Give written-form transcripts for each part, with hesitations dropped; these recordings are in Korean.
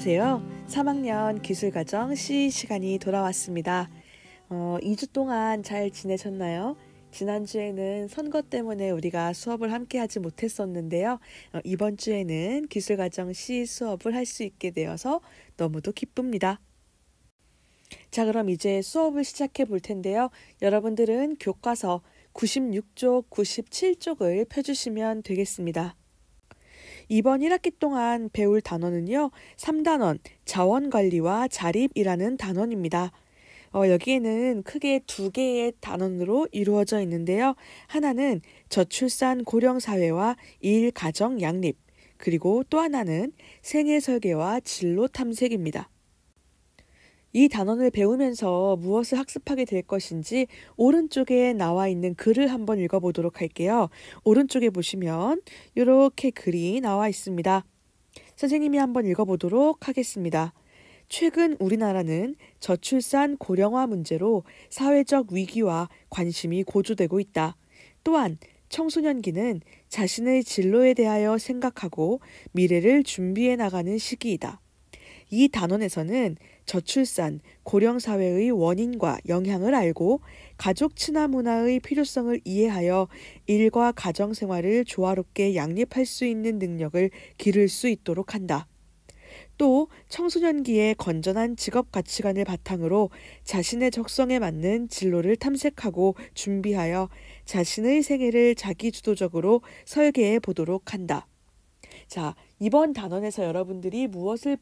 안녕하세요. 3학년 기술과정 C 시간이 돌아왔습니다. 2주 동안 잘 지내셨나요? 지난주에는 선거 때문에 우리가 수업을 함께 하지 못했었는데요. 이번 주에는 기술과정 C 수업을 할 수 있게 되어서 너무도 기쁩니다. 자, 그럼 이제 수업을 시작해 볼 텐데요. 여러분들은 교과서 96쪽, 97쪽을 펴주시면 되겠습니다. 이번 1학기 동안 배울 단어는요. 3단원 자원관리와 자립이라는 단원입니다. 여기에는 크게 두 개의 단원으로 이루어져 있는데요. 하나는 저출산 고령사회와 일가정 양립, 그리고 또 하나는 생애설계와 진로 탐색입니다. 이 단원을 배우면서 무엇을 학습하게 될 것인지 오른쪽에 나와 있는 글을 한번 읽어보도록 할게요. 오른쪽에 보시면 이렇게 글이 나와 있습니다. 선생님이 한번 읽어보도록 하겠습니다. 최근 우리나라는 저출산 고령화 문제로 사회적 위기와 관심이 고조되고 있다. 또한 청소년기는 자신의 진로에 대하여 생각하고 미래를 준비해 나가는 시기이다. 이 단원에서는 저출산, 고령사회의 원인과 영향을 알고 가족 친화 문화의 필요성을 이해하여 일과 가정생활을 조화롭게 양립할 수 있는 능력을 기를 수 있도록 한다. 또 청소년기의 건전한 직업 가치관을 바탕으로 자신의 적성에 맞는 진로를 탐색하고 준비하여 자신의 생애를 자기주도적으로 설계해 보도록 한다. 자, 이번 단원에서 여러분들이 무엇을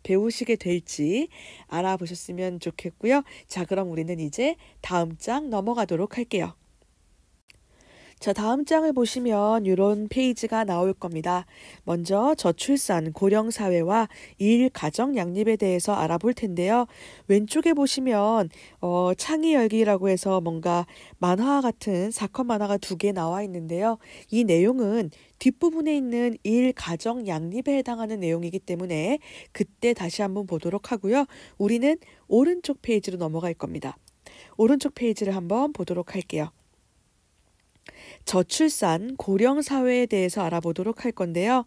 배우시게 될지 알아보셨으면 좋겠고요. 자, 그럼 우리는 이제 다음 장 넘어가도록 할게요. 자, 다음 장을 보시면 이런 페이지가 나올 겁니다. 먼저 저출산, 고령사회와 일가정 양립에 대해서 알아볼 텐데요. 왼쪽에 보시면 창의 열기라고 해서 뭔가 만화 같은 사건 만화가 두 개 나와 있는데요. 이 내용은 뒷부분에 있는 일가정 양립에 해당하는 내용이기 때문에 그때 다시 한번 보도록 하고요. 우리는 오른쪽 페이지로 넘어갈 겁니다. 오른쪽 페이지를 한번 보도록 할게요. 저출산 고령사회에 대해서 알아보도록 할 건데요.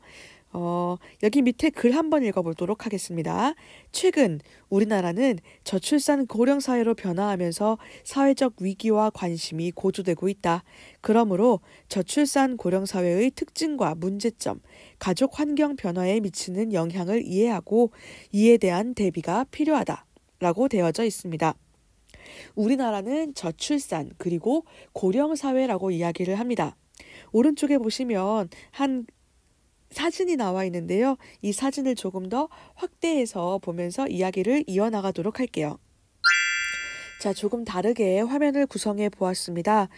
여기 밑에 글 한번 읽어보도록 하겠습니다. 최근 우리나라는 저출산 고령사회로 변화하면서 사회적 위기와 관심이 고조되고 있다. 그러므로 저출산 고령사회의 특징과 문제점, 가족 환경 변화에 미치는 영향을 이해하고 이에 대한 대비가 필요하다. 라고 되어져 있습니다. 우리나라는 저출산 그리고 고령사회라고 이야기를 합니다. 오른쪽에 보시면 한 사진이 나와 있는데요. 이 사진을 조금 더 확대해서 보면서 이야기를 이어나가도록 할게요. 자, 조금 다르게 화면을 구성해 보았습니다.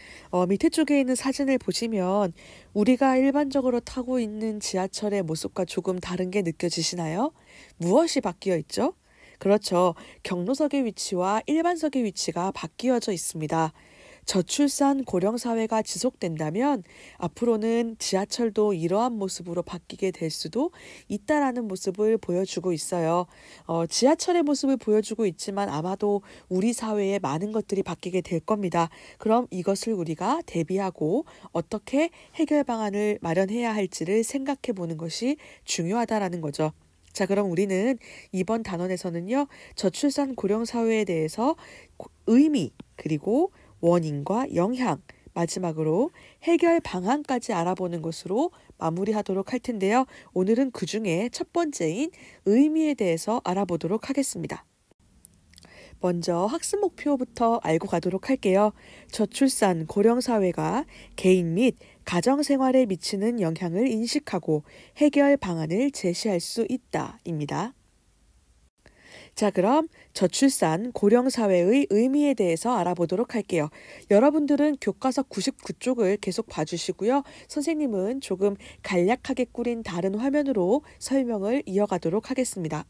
밑에 쪽에 있는 사진을 보시면 우리가 일반적으로 타고 있는 지하철의 모습과 조금 다른 게 느껴지시나요? 무엇이 바뀌어 있죠? 그렇죠. 경로석의 위치와 일반석의 위치가 바뀌어져 있습니다. 저출산 고령사회가 지속된다면 앞으로는 지하철도 이러한 모습으로 바뀌게 될 수도 있다라는 모습을 보여주고 있어요. 지하철의 모습을 보여주고 있지만 아마도 우리 사회에 많은 것들이 바뀌게 될 겁니다. 그럼 이것을 우리가 대비하고 어떻게 해결 방안을 마련해야 할지를 생각해 보는 것이 중요하다라는 거죠. 자, 그럼 우리는 이번 단원에서는요. 저출산 고령사회에 대해서 의미, 그리고 원인과 영향, 마지막으로 해결 방안까지 알아보는 것으로 마무리하도록 할 텐데요. 오늘은 그 중에 첫 번째인 의미에 대해서 알아보도록 하겠습니다. 먼저 학습 목표부터 알고 가도록 할게요. 저출산 고령사회가 개인 및 가정생활에 미치는 영향을 인식하고 해결 방안을 제시할 수 있다입니다. 자, 그럼 저출산 고령사회의 의미에 대해서 알아보도록 할게요. 여러분들은 교과서 99쪽을 계속 봐주시고요. 선생님은 조금 간략하게 꾸린 다른 화면으로 설명을 이어가도록 하겠습니다.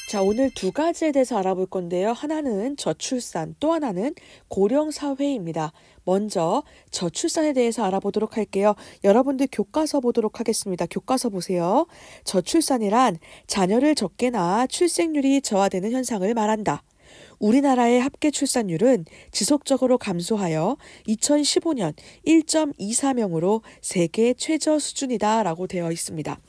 자, 오늘 두 가지에 대해서 알아볼 건데요. 하나는 저출산, 또 하나는 고령사회입니다. 먼저 저출산에 대해서 알아보도록 할게요. 여러분들 교과서 보도록 하겠습니다. 교과서 보세요. 저출산이란 자녀를 적게 낳아 출생률이 저하되는 현상을 말한다. 우리나라의 합계 출산율은 지속적으로 감소하여 2015년 1.24명으로 세계 최저 수준이다라고 되어 있습니다.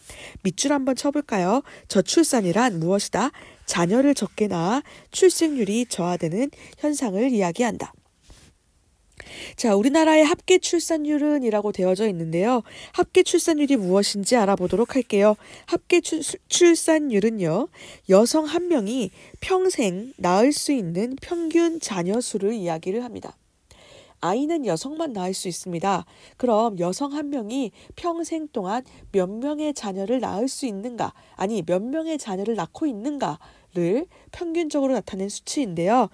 밑줄 한번 쳐볼까요? 저출산이란 무엇이다? 자녀를 적게 낳아 출생률이 저하되는 현상을 이야기한다. 자, 우리나라의 합계 출산율은 이라고 되어져 있는데요. 합계 출산율이 무엇인지 알아보도록 할게요. 합계 출산율은요, 여성 한 명이 평생 낳을 수 있는 평균 자녀 수를 이야기를 합니다. 아이는 여성만 낳을 수 있습니다. 그럼 여성 한 명이 평생 동안 몇 명의 자녀를 낳을 수 있는가, 아니 몇 명의 자녀를 낳고 있는가를 평균적으로 나타낸 수치인데요.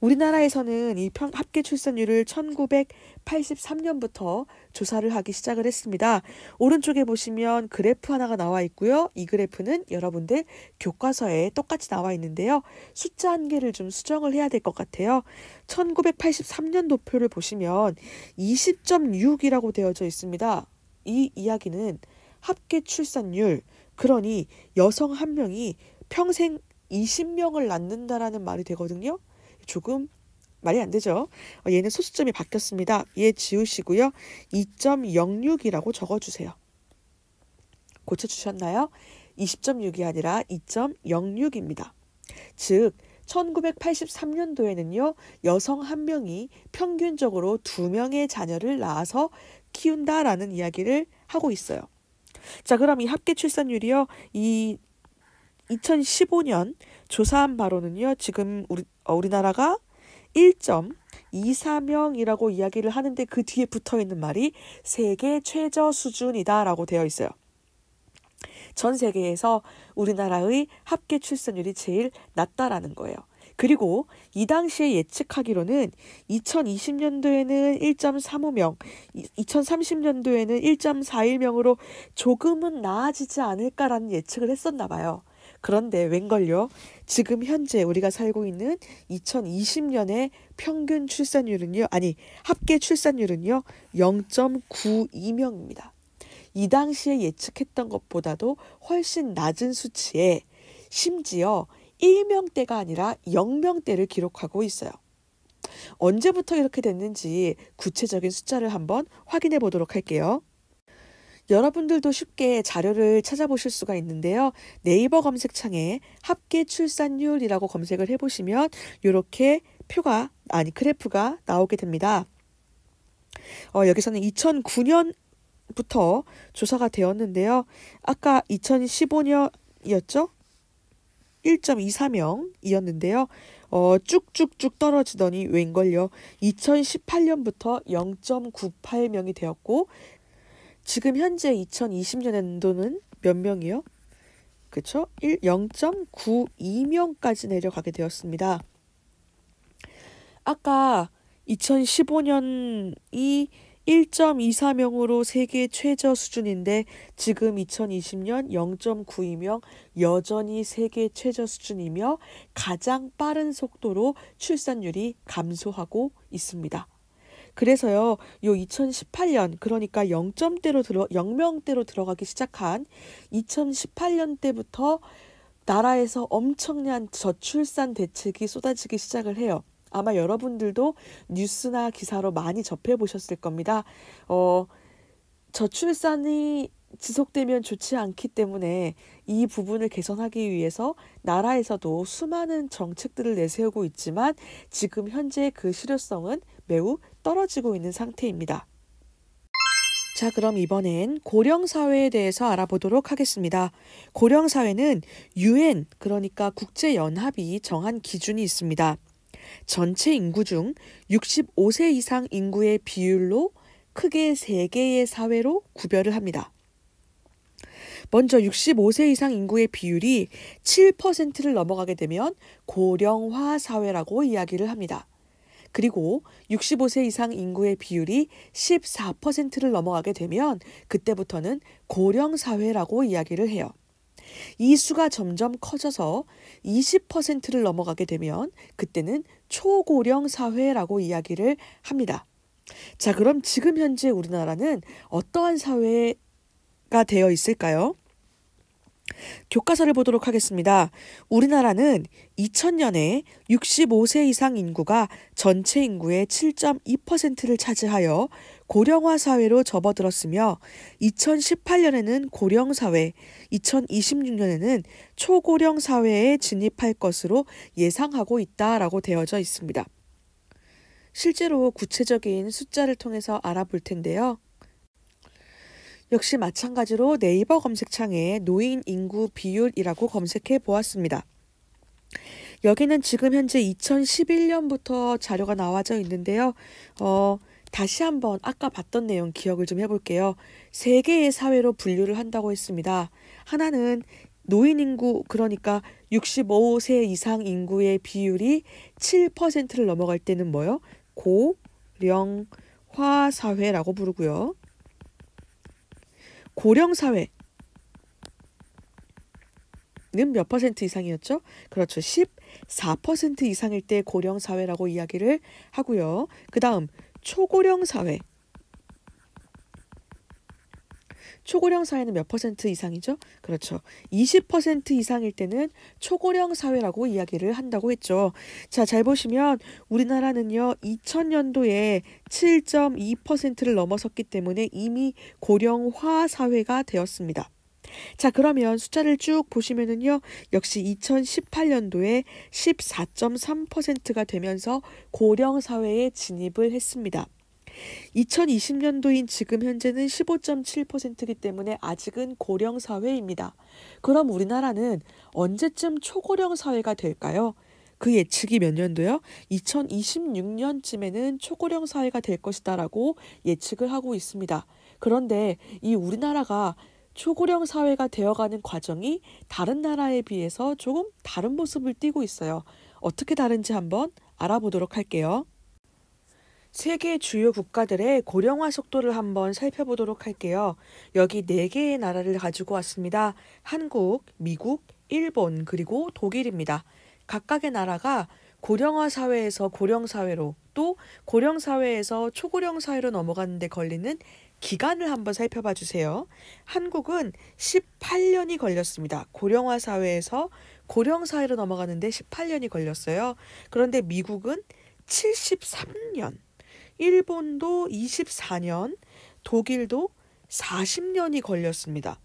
우리나라에서는 이 합계 출산율을 1983년부터 조사를 하기 시작을 했습니다. 오른쪽에 보시면 그래프 하나가 나와 있고요. 이 그래프는 여러분들 교과서에 똑같이 나와 있는데요. 숫자 한 개를 좀 수정을 해야 될 것 같아요. 1983년도표를 보시면 20.6이라고 되어져 있습니다. 이 이야기는 합계 출산율, 그러니 여성 한 명이 평생 20명을 낳는다라는 말이 되거든요. 조금 말이 안 되죠. 얘는 소수점이 바뀌었습니다. 얘 지우시고요. 2.06이라고 적어주세요. 고쳐주셨나요? 20.6이 아니라 2.06입니다. 즉 1983년도에는요. 여성 한 명이 평균적으로 2명의 자녀를 낳아서 키운다라는 이야기를 하고 있어요. 자, 그럼 이 합계 출산율이요. 이 2015년 조사한 바로는요. 지금 우리나라가 1.24명이라고 이야기를 하는데 그 뒤에 붙어있는 말이 세계 최저 수준이다라고 되어 있어요. 전 세계에서 우리나라의 합계 출산율이 제일 낮다라는 거예요. 그리고 이 당시에 예측하기로는 2020년도에는 1.35명, 2030년도에는 1.41명으로 조금은 나아지지 않을까라는 예측을 했었나 봐요. 그런데 웬걸요? 지금 현재 우리가 살고 있는 2020년의 평균 출산율은요, 아니 합계 출산율은요 0.92명입니다. 이 당시에 예측했던 것보다도 훨씬 낮은 수치에 심지어 1명대가 아니라 0명대를 기록하고 있어요. 언제부터 이렇게 됐는지 구체적인 숫자를 한번 확인해 보도록 할게요. 여러분들도 쉽게 자료를 찾아보실 수가 있는데요. 네이버 검색창에 합계 출산율이라고 검색을 해보시면 이렇게 그래프가 나오게 됩니다. 여기서는 2009년부터 조사가 되었는데요. 아까 2015년이었죠? 1.24명이었는데요. 쭉쭉쭉 떨어지더니 웬걸요. 2018년부터 0.98명이 되었고 지금 현재 2020년도는 몇 명이요? 그쵸? 0.92명까지 내려가게 되었습니다. 아까 2015년이 1.24명으로 세계 최저 수준인데 지금 2020년 0.92명 여전히 세계 최저 수준이며 가장 빠른 속도로 출산율이 감소하고 있습니다. 그래서요, 요 2018년, 그러니까 0명대로 들어가기 시작한 2018년 때부터 나라에서 엄청난 저출산 대책이 쏟아지기 시작을 해요. 아마 여러분들도 뉴스나 기사로 많이 접해보셨을 겁니다. 저출산이 지속되면 좋지 않기 때문에 이 부분을 개선하기 위해서 나라에서도 수많은 정책들을 내세우고 있지만 지금 현재 그 실효성은 매우 떨어지고 있는 상태입니다. 자, 그럼 이번엔 고령사회에 대해서 알아보도록 하겠습니다. 고령사회는 UN, 그러니까 국제연합이 정한 기준이 있습니다. 전체 인구 중 65세 이상 인구의 비율로 크게 3개의 사회로 구별을 합니다. 먼저 65세 이상 인구의 비율이 7%를 넘어가게 되면 고령화 사회라고 이야기를 합니다. 그리고 65세 이상 인구의 비율이 14%를 넘어가게 되면 그때부터는 고령사회라고 이야기를 해요. 이 수가 점점 커져서 20%를 넘어가게 되면 그때는 초고령 사회라고 이야기를 합니다. 자, 그럼 지금 현재 우리나라는 어떠한 사회가 되어 있을까요? 교과서를 보도록 하겠습니다. 우리나라는 2000년에 65세 이상 인구가 전체 인구의 7.2%를 차지하여 고령화 사회로 접어들었으며 2018년에는 고령 사회, 2026년에는 초고령 사회에 진입할 것으로 예상하고 있다라고 되어져 있습니다. 실제로 구체적인 숫자를 통해서 알아볼 텐데요. 역시 마찬가지로 네이버 검색창에 노인 인구 비율이라고 검색해 보았습니다. 여기는 지금 현재 2011년부터 자료가 나와져 있는데요. 다시 한번 아까 봤던 내용 기억을 좀 해볼게요. 세 개의 사회로 분류를 한다고 했습니다. 하나는 노인 인구, 그러니까 65세 이상 인구의 비율이 7%를 넘어갈 때는 뭐요? 고령화 사회라고 부르고요. 고령사회는 몇 퍼센트 이상이었죠? 그렇죠. 14% 이상일 때 고령사회라고 이야기를 하고요. 그 다음 초고령사회. 초고령사회는 몇 퍼센트 이상이죠? 그렇죠. 20% 이상일 때는 초고령사회라고 이야기를 한다고 했죠. 자, 잘 보시면 우리나라는요. 2000년도에 7.2%를 넘어섰기 때문에 이미 고령화 사회가 되었습니다. 자, 그러면 숫자를 쭉 보시면은요. 역시 2018년도에 14.3%가 되면서 고령사회에 진입을 했습니다. 2020년도인 지금 현재는 15.7%이기 때문에 아직은 고령 사회입니다. 그럼 우리나라는 언제쯤 초고령 사회가 될까요? 그 예측이 몇 년도요? 2026년쯤에는 초고령 사회가 될 것이다 라고 예측을 하고 있습니다. 그런데 이 우리나라가 초고령 사회가 되어가는 과정이 다른 나라에 비해서 조금 다른 모습을 띠고 있어요. 어떻게 다른지 한번 알아보도록 할게요. 세계 주요 국가들의 고령화 속도를 한번 살펴보도록 할게요. 여기 4개의 나라를 가지고 왔습니다. 한국, 미국, 일본, 그리고 독일입니다. 각각의 나라가 고령화 사회에서 고령 사회로 또 고령 사회에서 초고령 사회로 넘어가는 데 걸리는 기간을 한번 살펴봐 주세요. 한국은 18년이 걸렸습니다. 고령화 사회에서 고령 사회로 넘어가는데 18년이 걸렸어요. 그런데 미국은 73년. 일본도 24년, 독일도 40년이 걸렸습니다.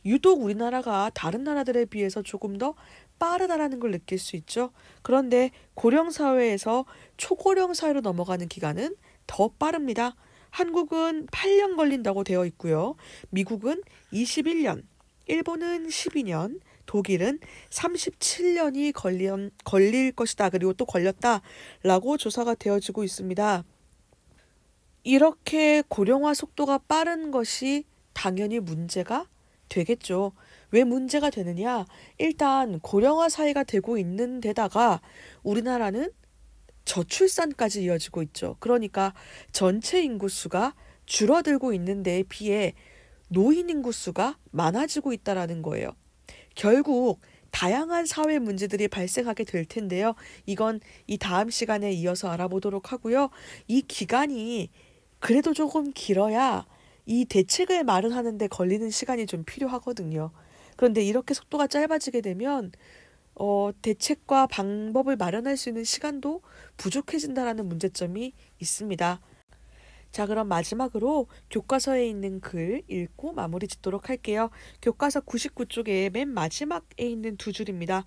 유독 우리나라가 다른 나라들에 비해서 조금 더 빠르다라는 걸 느낄 수 있죠. 그런데 고령 사회에서 초고령 사회로 넘어가는 기간은 더 빠릅니다. 한국은 8년 걸린다고 되어 있고요. 미국은 21년, 일본은 12년, 독일은 37년이 걸릴 것이다. 그리고 또 걸렸다라고 조사가 되어지고 있습니다. 이렇게 고령화 속도가 빠른 것이 당연히 문제가 되겠죠. 왜 문제가 되느냐? 일단 고령화 사회가 되고 있는 데다가 우리나라는 저출산까지 이어지고 있죠. 그러니까 전체 인구수가 줄어들고 있는 데에 비해 노인 인구수가 많아지고 있다는 거예요. 결국 다양한 사회 문제들이 발생하게 될 텐데요. 이건 이 다음 시간에 이어서 알아보도록 하고요. 이 기간이 그래도 조금 길어야 이 대책을 마련하는 데 걸리는 시간이 좀 필요하거든요. 그런데 이렇게 속도가 짧아지게 되면 대책과 방법을 마련할 수 있는 시간도 부족해진다라는 문제점이 있습니다. 자, 그럼 마지막으로 교과서에 있는 글 읽고 마무리 짓도록 할게요. 교과서 99쪽에 맨 마지막에 있는 두 줄입니다.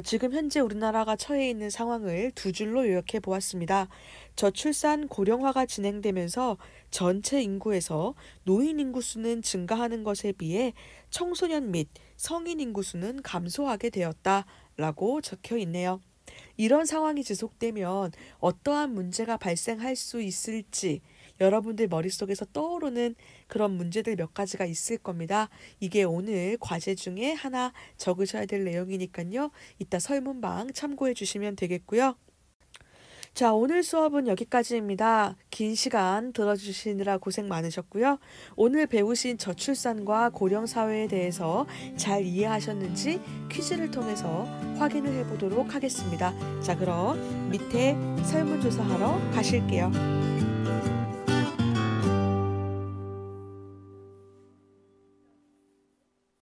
지금 현재 우리나라가 처해 있는 상황을 두 줄로 요약해 보았습니다. 저출산 고령화가 진행되면서 전체 인구에서 노인 인구수는 증가하는 것에 비해 청소년 및 성인 인구수는 감소하게 되었다라고 적혀 있네요. 이런 상황이 지속되면 어떠한 문제가 발생할 수 있을지 여러분들 머릿속에서 떠오르는 그런 문제들 몇 가지가 있을 겁니다. 이게 오늘 과제 중에 하나 적으셔야 될 내용이니까요. 이따 설문방 참고해 주시면 되겠고요. 자, 오늘 수업은 여기까지입니다. 긴 시간 들어주시느라 고생 많으셨고요. 오늘 배우신 저출산과 고령사회에 대해서 잘 이해하셨는지 퀴즈를 통해서 확인을 해보도록 하겠습니다. 자, 그럼 밑에 설문조사하러 가실게요.